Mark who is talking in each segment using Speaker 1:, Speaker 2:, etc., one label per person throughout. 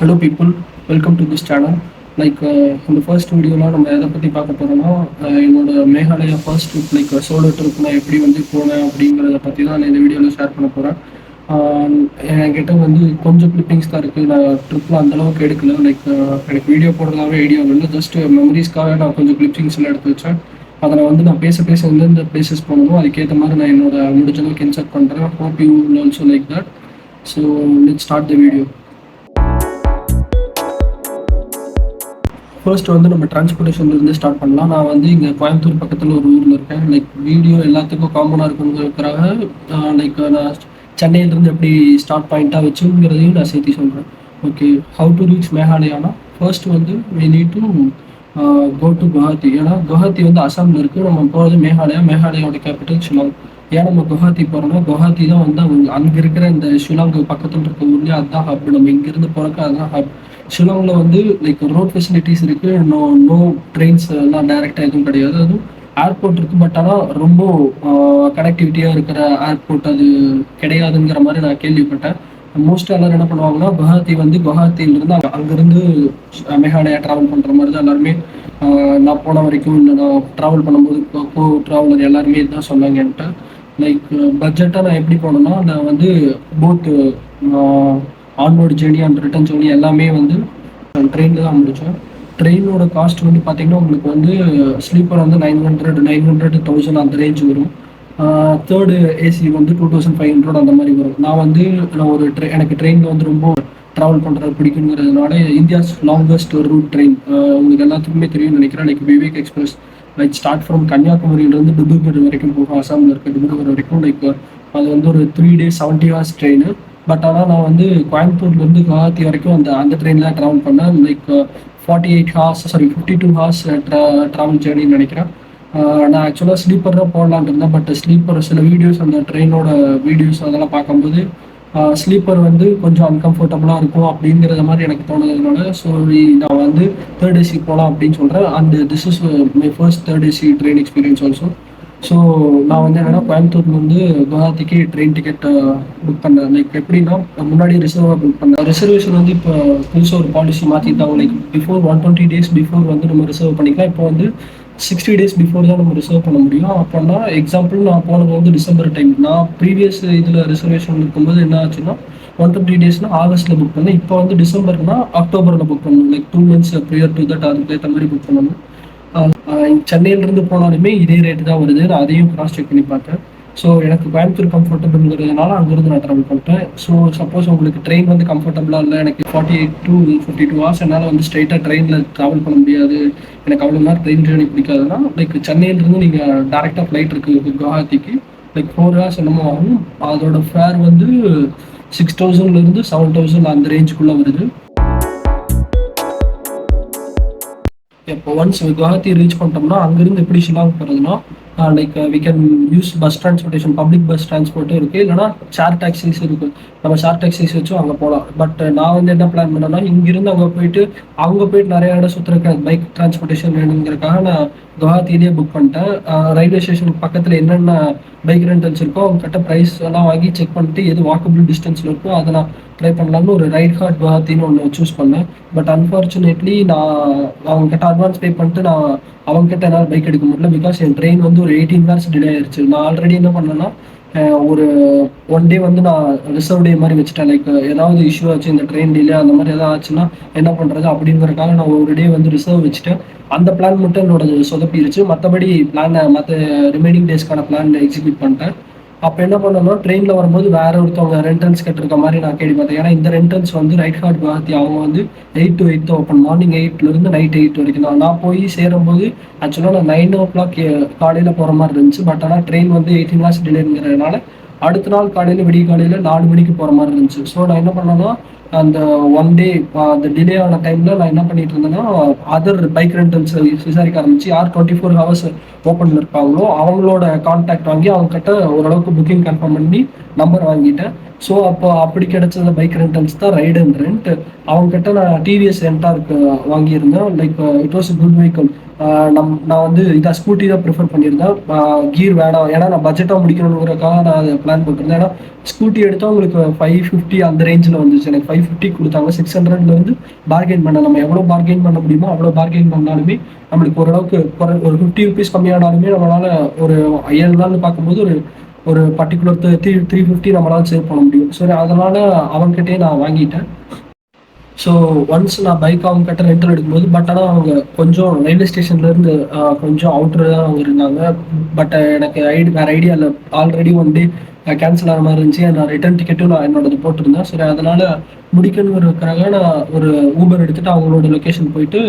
Speaker 1: Hello people, welcome to this channel. இந்த first வீடியோலாம் நம்ம எதை பற்றி பார்க்க போகிறோம்னா, என்னோட Meghalaya first trip solo trip நான் எப்படி போனேன் அப்படிங்கிறத பற்றி தான் நான் இந்த வீடியோவில் ஷேர் பண்ண போகிறேன். என்கிட்ட கொஞ்சம் கிளிப்பிங்ஸ் தான் இருக்குது. நான் ட்ரிப்பில் அந்தளவுக்கு எடுக்கல. எனக்கு வீடியோ போடுறதாவே ஐடியா இல்லை. ஜஸ்ட் மெமரிஸ்க்காக நான் கொஞ்சம் கிளிப்பிங்ஸ்லாம் எடுத்து வச்சேன். அதை நான் பேச எந்தெந்த பிளேசஸ் போகணுமோ அதுக்கேற்ற மாதிரி நான் என்னோட முடிஞ்ச அளவுக்கு இன்சர்ட் பண்ணுறேன். Hope you will also like that. So let's start the video. First நம்ம டிரான்ஸ்போர்ட்டேஷன்லேருந்து ஸ்டார்ட் பண்ணலாம். நான் இங்கே கோயம்புத்தூர் பக்கத்தில் ஒரு ஊரில் இருக்கேன். வீடியோ எல்லாத்துக்கும் காமனாக இருக்குங்கிறதுக்காக நான் சென்னையிலேருந்து எப்படி ஸ்டார்ட் பாயிண்ட்டாக வச்சுங்கிறதையும் நான் சேர்த்து சொல்கிறேன். ஓகே, ஹவு டு ரீச் மேகாலயானா first we need to go to Guwahati. ஏன்னா குவஹாத்தி அசாமில் இருக்குது. நம்ம போகிறது மேகாலயாவோட கேபிட்டல் ஷிலாங். ஏன் நம்ம குவஹாத்தி போகிறோம்னா குவஹாத்தி தான் அங்கே இருக்கிற இந்த ஷிலாங்கு பக்கத்தில் இருக்க ஊர்லேயே அதுதான் ஹப். நம்ம இங்கேருந்து போகிறக்கு அதுதான் ஹப். ஷிலாங்கில் ரோட் ஃபெசிலிட்டிஸ் இருக்குது. நோ ட்ரெயின்ஸ் எல்லாம் டைரெக்டாக எதுவும் கிடையாது. அதுவும் ஏர்போர்ட் இருக்குது. பட் ஆனால் ரொம்ப கனெக்டிவிட்டியாக இருக்கிற ஏர்போர்ட் அது கிடையாதுங்கிற மாதிரி நான் கேள்விப்பட்டேன். மோஸ்ட்டாக எல்லாரும் என்ன பண்ணுவாங்கன்னா குவஹாத்தியிலிருந்து அங்கேருந்து மேகாலயா ட்ராவல் பண்ணுற மாதிரி தான் எல்லாருமே நான் போன வரைக்கும் இல்லை நான் ட்ராவல் பண்ணும்போது ட்ராவலர் எல்லாருமே இதுதான் சொன்னாங்க என்கிட்ட. பட்ஜெட்டாக நான் எப்படி போனேன்னா நான் போத்து ஆன்வர்டு ஜேர்னி அண்ட் ரிட்டர்ன் ஜேர்னி எல்லாமே ட்ரெயினில் தான் முடித்தேன். ட்ரெயினோட காஸ்ட் பார்த்தீங்கன்னா உங்களுக்கு ஸ்லீப்பர் 900 1000 அந்த ரேஞ்ச் வரும். தேர்டு ஏசி 2500 அந்த மாதிரி வரும். நான் எனக்கு ட்ரெயினில் ரொம்ப ட்ராவல் பண்ணுறது பிடிக்குங்கிறதுனால இந்தியாஸ் லாங்கஸ்ட் ரூட் ட்ரெயின் உங்களுக்கு எல்லாத்துக்குமே தெரியும் நினைக்கிறேன். விவேக் எக்ஸ்பிரஸ் ஸ்டார்ட் ஃப்ரம் கன்னியாகுமரியிலேருந்து டிப்ருகர் வரைக்கும் போகும். அசாமில் இருக்க டிப்ருகர் வரைக்கும் அது ஒரு 3 days 70 hours ட்ரெயின். பட் ஆனால் நான் கோயம்புத்தூர்லேருந்து குவஹாத்தி வரைக்கும் அந்த ட்ரெயினில் ட்ராவல் பண்ணேன். 52 hours ட்ராவல் ஜேர்னின்னு நினைக்கிறேன். நான் ஆக்சுவலாக ஸ்லீப்பர் தான் போடலான்னு இருந்தேன். பட் ஸ்லீப்பர் சில வீடியோஸ் அந்த ட்ரெயினோட வீடியோஸ் அதெல்லாம் பார்க்கும்போது ஸ்லீப்பர் கொஞ்சம் அன்கம்ஃபர்டபுளாக இருக்கும் அப்படிங்கிறத மாதிரி எனக்கு தோணுதுனால நான் தேர்ட் ஏசி போகலாம் அப்படின்னு சொல்கிறேன். And this is my first third AC train experience also. So நான் என்னென்னா கோயம்புத்தூர்லேருந்து குவஹாத்திக்கு ட்ரெயின் டிக்கெட் புக் பண்ணேன். எப்படின்னா முன்னாடி ரிசர்வாக புக் பண்ணேன். ரிசர்வேஷன் இப்போ புதுசாக ஒரு பாலிசி மாற்றிட்டாங்க. பிஃபோர் 120 days பிஃபோர் நம்ம ரிசர்வ் பண்ணிக்கலாம். இப்போ 60 days பிஃபோர் தான் நம்ம ரிசர்வ் பண்ண முடியும். அப்போனா எக்ஸாம்பிள் நான் போனது டிசம்பர் டைம். நான் ப்ரீவியஸ் இதில் ரிசர்வேஷன் இருக்கும்போது என்ன ஆச்சுன்னா 120 daysனா ஆகஸ்ட்டில் புக் பண்ணேன். இப்போ டிசம்பர்னா அக்டோபரில் புக் பண்ணணும். 2 months ப்ரியர் டு தட் அதுக்கு ஏற்ற மாதிரி புக் பண்ணணும். சென்னையிலேருந்து போனாலுமே இதே ரேட்டு தான் வருது. நான் அதையும் கிராஸ் செக் பண்ணி பார்த்தேன். ஸோ எனக்கு கோயம்புத்தூர் கம்ஃபர்டபுள்ங்கிறதுனால அங்கேருந்து நான் ட்ராவல் பண்ணிட்டேன். ஸோ சப்போஸ் உங்களுக்கு ட்ரெயின் கம்ஃபர்டபுளாக இல்லை, எனக்கு 48 to 52 hours என்னால் ஸ்ட்ரைட்டாக ட்ரெயினில் ட்ராவல் பண்ண முடியாது, எனக்கு அவ்வளோ நேரம் ட்ரெயின் ஜேர்னி பிடிக்காதுன்னா சென்னையிலேருந்து நீங்கள் டேரெக்டாக ஃப்ளைட் இருக்குது குவஹாத்திக்கு 4 hours என்னமோ ஆகும். அதோட ஃபேர் 6000 7000 அந்த ரேஞ்சுக்குள்ளே வருது. இப்போ ஒன்ஸ் குவஹாத்தி ரீச் பண்ணிட்டோம்னா அங்கேருந்து எப்படி ஷிலாங் போகிறதுனா we can use bus transportation. Public bus டிரான்ஸ்போர்ட்டும் இருக்குது, இல்லைனா ஷேர் டாக்ஸிஸ் இருக்குது. நம்ம ஷேர் டாக்ஸிஸ் வச்சும் அங்கே போகலாம். பட் நான் என்ன பிளான் பண்ணேன்னா இங்கிருந்து அங்கே போயிட்டு நிறைய இடம் சுற்றுறக்க பைக் டிரான்ஸ்போர்ட்டேஷன் வேணுங்கிறதுக்காக நான் குவஹாத்திலேயே புக் பண்ணிட்டேன். ரயில்வே ஸ்டேஷனுக்கு பக்கத்தில் என்னென்ன பைக் ரெண்டல்ஸ் இருக்கோ அவங்க கிட்ட ப்ரைஸ் எல்லாம் வாங்கி செக் பண்ணிட்டு எது வாக்கபிள் டிஸ்டன்ஸில் இருக்கோ அதை நான் ட்ரை பண்ணலாம்னு ஒரு ரைட் ஹார்ட் குவஹாத்தின்னு ஒன்று சூஸ் பண்ணேன். பட் அன்ஃபார்ச்சுனேட்லி நான் அவங்ககிட்ட அட்வான்ஸ் பே பண்ணிட்டு நான் அவங்ககிட்ட என்னால் பைக் எடுக்க முடியல. பிகாஸ் என் ட்ரெயின் ஒரு 18 hours டிலே ஆயிடுச்சு. நான் ஆல்ரெடி என்ன பண்ணேன்னா ஒரு 1 day நான் ரிசர்வ் டே மாதிரி வச்சுட்டேன். ஏதாவது இஷ்யூ ஆச்சு, இந்த ட்ரெயின் டிலே அந்த மாதிரி ஏதாவது ஆச்சுன்னா என்ன பண்ணுறது அப்படிங்கிறதுக்காக நான் ஒரு டே ரிசர்வ் வச்சுட்டேன். அந்த பிளான் மட்டும் என்னோட சொதப்பிடுச்சு. மற்றபடி மற்ற ரிமைனிங் டேஸ்க்கான பிளான் எக்ஸிக்யூட் பண்ணிட்டேன். அப்போ என்ன பண்ணணும்னா ட்ரெயினில் வரும்போது வேற ஒருத்தவங்க ரெண்டல்ஸ் கேட்டிருக்க மாதிரி நான் கேள்வி பார்த்தேன். ஏன்னா இந்த ரெண்டல்ஸ் ரைட் ஹார்ட் குவஹாத்தி அவங்க 8 to 8 ஓப்பன். மார்னிங் 8 நைட் 8 வரைக்கும் தான். நான் போய் சேரும்போது ஆக்சுவலாக நான் 9 o'clock காலையில் போகிற மாதிரி இருந்துச்சு. பட் ஆனால் ட்ரெயின் 18 hours டிலேங்கிறதுனால அடுத்த நாள் விடிய காலையில் 4 மணிக்கு போகிற மாதிரி இருந்துச்சு. ஸோ நான் என்ன பண்ணேன்னா அந்த 1 day அந்த டிலே ஆன டைமில் நான் என்ன பண்ணிட்டு இருந்தேன்னா அதர் பைக் ரெண்டல்ஸ் விசாரிக்க ஆரம்பிச்சு யார் 24 hours ஓப்பனில் இருப்பாங்களோ அவங்களோட கான்டாக்ட் வாங்கி அவங்க கிட்ட ஓரளவுக்கு புக்கிங் கன்ஃபார்ம் பண்ணி நம்பர் வாங்கிட்டேன். ஸோ அப்போ அப்படி கிடைச்ச பைக் ரெண்டல்ஸ் தான் ரைட் அண்ட் ரெண்ட். அவங்க கிட்ட நான் டிவிஎஸ் ரெண்டாருக்கு வாங்கியிருந்தேன். It was good vehicle. நான் வந்து இதான் ஸ்கூட்டி தான் ப்ரிஃபர் பண்ணியிருந்தேன். கியர் வேணாம். ஏன்னா நான் பட்ஜெட்டாக முடிக்கணுங்கிறதுக்காக நான் அதை பிளான் போட்டிருந்தேன். ஏன்னா ஸ்கூட்டி எடுத்தால் உங்களுக்கு 550 அந்த ரேஞ்சில் வந்துச்சு. எனக்கு 550 கொடுத்தாங்க. 600லேருந்து பார்கெயின் பண்ண நம்ம எவ்வளோ பார்கெயின் பண்ண முடியுமோ அவ்வளோ பார்கெயின் பண்ணாலுமே நம்மளுக்கு ஓரளவுக்கு ஒரு 50 ருபீஸ் கம்மியானாலுமே நம்மளால் ஒரு 7 நாள்னு பார்க்கும்போது ஒரு ஒரு பர்டிகுலர் 350 நம்மளால் சேவ் பண்ண முடியும். ஸோ அதனால் அவங்ககிட்டயே நான் வாங்கிட்டேன். ஸோ ஒன்ஸ் நான் பைக் அவங்க கிட்ட ரெண்டல் எடுக்கும்போது ஆனால் அவங்க கொஞ்சம் ரயில்வே ஸ்டேஷன்லேருந்து கொஞ்சம் அவுட்ரு தான் அவங்க இருந்தாங்க. பட் எனக்கு வேறு ஐடியா இல்லை. ஆல்ரெடி ஒன் டே கேன்சல் ஆகிற மாதிரி இருந்துச்சு. நான் ரிட்டர்ன் டிக்கெட்டும் நான் என்னோடது போட்டிருந்தேன். சரி அதனால் முடிக்கணுங்கிறதுக்காக நான் ஒரு ஊபர் எடுத்துகிட்டு அவங்களோட லொக்கேஷன் போயிட்டு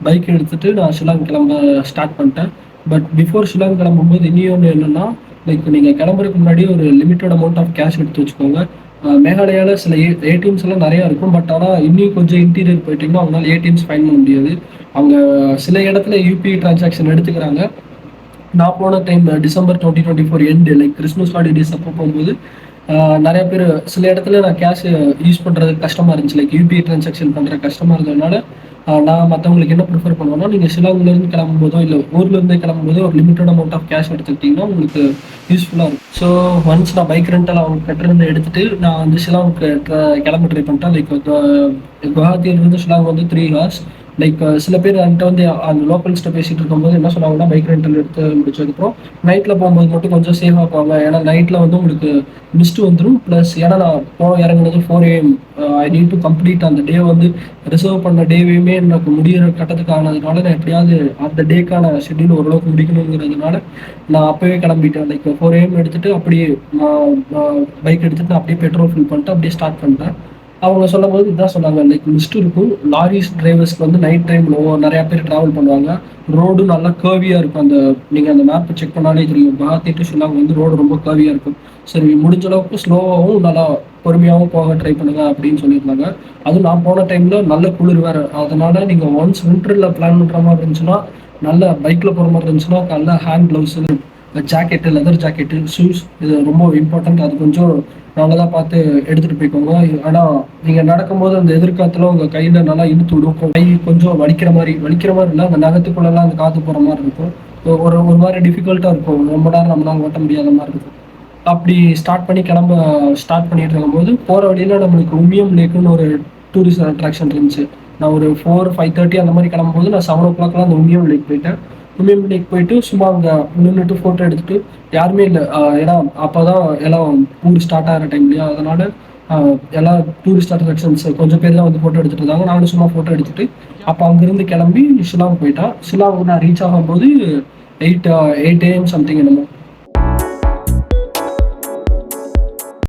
Speaker 1: பைக் எடுத்துகிட்டு நான் ஷிலாங் கிளம்ப ஸ்டார்ட் பண்ணிட்டேன். பட் பிஃபோர் ஷிலாங் கிளம்பும்போது இன்னொன்று என்னென்னா, லைக் நீங்கள் கிளம்புறதுக்கு முன்னாடி ஒரு லிமிட்டட் அமௌண்ட் ஆஃப் கேஷ் எடுத்து வச்சுக்கோங்க. மேகாலயாவில் சில ஏடிஎம்ஸ் எல்லாம் நிறையா இருக்கும். பட் ஆனால் இன்னும் கொஞ்சம் இன்டீரியர் போயிட்டீங்கன்னா அவங்களால ஏடிஎம்ஸ் ஃபைன் பண்ண முடியாது. அவங்க சில இடத்துல யூபிஐ டிரான்சாக்ஷன் எடுத்துக்கிறாங்க. நான் போன time December 2024 end, like Christmas holidays அப்போ போகும்போது நிறைய பேர் சில இடத்துல நான் கேஷ் யூஸ் பண்ணுறது கஷ்டமாக இருந்துச்சு. லைக் யூபிஐ டிரான்சாக்ஷன் பண்ணுற கஷ்டமாக இருந்ததுனால நான் மற்றவங்களுக்கு என்ன ப்ரிஃபர் பண்ணுவேன்னா, நீங்கள் ஷிலாங்லேருந்து கிளம்பும்போதோ இல்லை ஊர்லேருந்து கிளம்பும்போதோ ஒரு லிமிட்டட் அமௌண்ட் ஆஃப் கேஷ் எடுத்துக்கிட்டிங்கன்னா உங்களுக்கு யூஸ்ஃபுல்லாக இருக்கும். ஸோ ஒன்ஸ் நான் பைக் ரெண்டல் அவங்க கிட்டேருந்து எடுத்துகிட்டு நான் வந்து ஷிலாங்க்கு கிளம்ப ட்ரை பண்ணிட்டேன். லைக் குவஹாத்தியிலிருந்து ஷிலாங் வந்து 3 hours. லைக் சில பேர் என்கிட்ட வந்து அந்த லோக்கல்ஸ்ட்ட பேசிகிட்டு இருக்கும்போது என்ன சொன்னாங்கன்னா, பைக் ரெண்டல் எடுத்து முடிச்சதுக்கப்புறம் நைட்டில் போகும்போது மட்டும் கொஞ்சம் சேஃபாக போவாங்க. ஏன்னா நைட்டில் வந்து உங்களுக்கு மிஸ்ட் வந்துடும். ப்ளஸ் ஏன்னா நான் இறங்குனது 4 AM. I need to complete அந்த டே வந்து ரிசர்வ் பண்ண டேவையுமே எனக்கு முடிகிற கட்டத்துக்கு ஆனதுனால நான் எப்படியாவது அந்த டேக்கான ஷெட்யூல் ஓரளவுக்கு முடிக்கணுங்கிறதுனால நான் அப்போவே கிளம்பிட்டேன். லைக் 4 AM எடுத்துகிட்டு அப்படியே பைக் எடுத்துகிட்டு நான் அப்படியே பெட்ரோல் ஃபில் பண்ணிட்டு அப்படியே ஸ்டார்ட் பண்ணிட்டேன். அவங்க சொல்லும்போது இதான் சொன்னாங்க, லைக் மிஸ்ட் இருக்கும். லாரிஸ் டிரைவர்ஸ்க்கு வந்து நைட் டைமில் நிறையா பேர் ட்ராவல் பண்ணுவாங்க. ரோடும் நல்லா கர்வியாக இருக்கும். நீங்கள் அந்த மேப்பை செக் பண்ணாலே தெரியும். குவஹாத்தி டு ஷிலாங் வந்து ரோடு ரொம்ப கர்வியாக இருக்கும். சரி முடிஞ்ச அளவுக்கு ஸ்லோவாகவும் நல்லா பொறுமையாகவும் போக ட்ரை பண்ணுங்க அப்படின்னு சொல்லியிருந்தாங்க. அதுவும் நான் போன டைமில் நல்ல குளிர் வேறு. அதனால் நீங்கள் ஒன்ஸ் வின்டரில் பிளான் பண்ணுற மாதிரி இருந்துச்சுன்னா, நல்ல பைக்கில் போகிற மாதிரி இருந்துச்சுன்னா நல்ல hand gloves, jacket, leather jacket, shoes இது ரொம்ப இம்பார்ட்டண்ட். அது கொஞ்சம் நல்லதாக பார்த்து எடுத்துகிட்டு போய்க்கோங்க. ஆனால் நீங்கள் நடக்கும்போது அந்த எதிர்காத்துல உங்கள் கையில் நல்லா இழுத்து விடும். கை கொஞ்சம் வலிக்கிற மாதிரி இல்லை, அந்த நகத்துக்குள்ளெல்லாம் அந்த காற்று போகிற மாதிரி இருக்கும். ஒரு மாதிரி டிஃபிகல்ட்டாக இருக்கும். ரொம்ப நேரம் நம்மளால் ஓட்ட முடியாத மாதிரி இருக்கும். அப்படி ஸ்டார்ட் பண்ணிட்டு இருக்கும்போது போகிற வழியில் நம்மளுக்கு உமியம் லேக்குன்னு ஒரு டூரிஸ்ட் அட்ராக்ஷன் இருந்துச்சு. நான் ஒரு 4-5:30 அந்த மாதிரி கிளம்பும்போது நான் 7 o'clockலாம் அந்த உமியம் லேக் போயிட்டேன். உமியம் லேக் போயிட்டு சும்மா அங்கே நின்றுட்டு ஃபோட்டோ எடுத்துகிட்டு யாருமே இல்லை. ஏன்னா அப்போ தான் எல்லாம் டூர் ஸ்டார்ட் ஆகிற டைம் இல்லையா, அதனால் எல்லா டூரிஸ்ட் அட்ராக்ஷன்ஸ் கொஞ்சம் பேர் தான் வந்து ஃபோட்டோ எடுத்துகிட்டு இருந்தாங்க. நானும் சும்மா ஃபோட்டோ எடுத்துகிட்டு அப்போ அங்கேருந்து கிளம்பி ஷிலாங் போயிட்டேன். ஷிலாங் நான் ரீச் ஆகும்போது 8 AM சம்திங் என்னமோ.